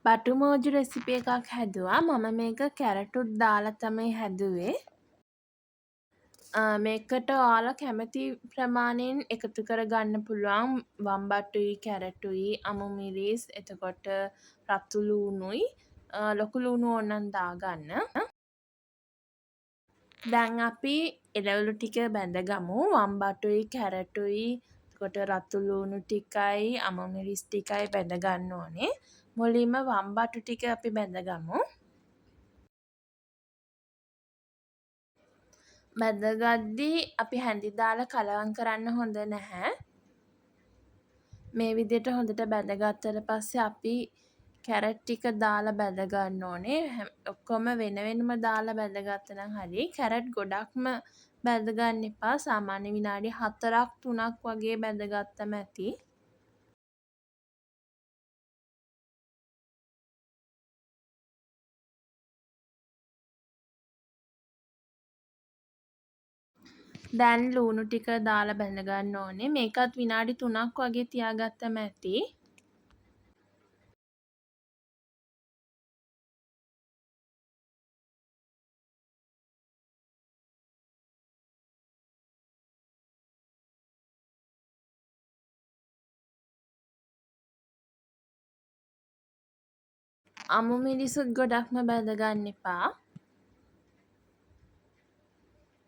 බටුමෝජු recipe එකක් හැදුවා. මම මේක කැරටුත් දාලා තමයි හැදුවේ. මේකට ඔයාලා කැමති ප්‍රමාණයෙන් එකතු කරගන්න පුළුවන්. වම්බටුයි කැරටුයි අමු මිරිස් එතකොට රතු ලූණුයි ලොකු ලූණු ඕන නම් දාගන්න. දැන් අපි එළවලු ටික බැඳගමු. වම්බටුයි කැරටුයි එතකොට රතු ලූණු ටිකයි අමු මිරිස් ටිකයි බැඳගන්න ඕනේ. මුලින්ම වම්බටු ටික අපි බැඳගමු. බැඳගද්දී අපි හැඳි දාලා කලවම් කරන්න හොඳ නැහැ. මේ විදිහට හොඳට බැඳගත්තට පස්සේ අපි කැරට් ටික දාලා බැඳගන්න ඕනේ. ඔක්කොම වෙන වෙනම දාලා බැඳගත්තා නම් හරි. කැරට් ගොඩක්ම බැඳගන්න එපා. සාමාන්‍ය විනාඩි 4ක් 3ක් වගේ බැඳගත්තම ඇති. දැන් ලූණු ටික දාලා බැඳගන්න ඕනේ. මේකත් විනාඩි 3ක් වගේ තියාගත්තම ඇති. අමු මිරිසුත් ගොඩක්ම බැඳගන්න එපා.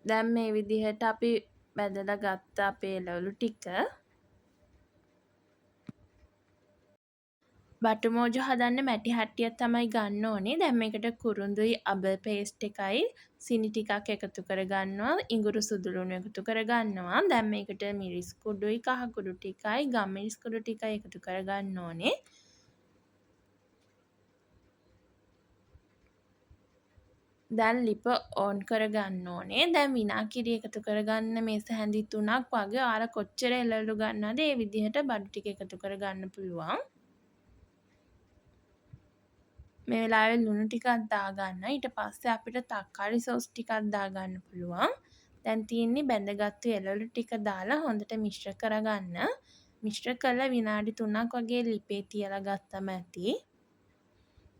දැන් මේ විදිහට අපි බැඳලා ගත්ත අපේ එළවලු ටික බටුමෝජු හදන්න මැටි හට්ටියක් තමයි ගන්න ඕනේ. දැන් මේකට කුරුඳුයි අබර් පේස්ට් එකයි සීනි ටිකක් එකතු කරගන්නවා. ඉඟුරු සුදු ලුණු එකතු කරගන්නවා. දැන් මේකට මිරිස් කුඩුයි කහ කුඩු ටිකයි ගම්මිරිස් කුඩු ටිකයි එකතු කරගන්න ඕනේ. දැන් ලිප ඕන් කරගන්න ඕනේ. දැන් විනාගිරි එකතු කරගන්න මේස හැඳි 3ක් වගේ ඔයාලා කොච්චර එළවලු ගන්නවද ඒ විදිහට බඩු ටික එකතු කරගන්න පුළුවන්. මේ වෙලාවේ ලුණු ටිකක් දාගන්න. ඊට පස්සේ අපිට තක්කාලි සෝස් ටිකක් දාගන්න පුළුවන්. දැන් තියෙන්නේ බැඳගත්තු එළවලු ටික දාලා හොඳට මිශ්‍ර කරගන්න. මිශ්‍ර කරලා විනාඩි 3ක් වගේ ලිපේ තියලා ගත්තම ඇති.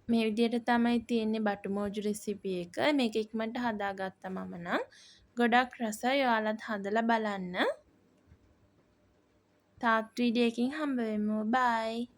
මේ විදිහට තමයි තියෙන්නේ බටුමෝජු රෙසිපි එක. මේක ඉක්මනට හදාගත්තා මම නම්. ගොඩක් රසයි. ඔයාලත් හදලා බලන්න. තාත් වීඩියෝ එකකින් හම්බ වෙමු. බයි.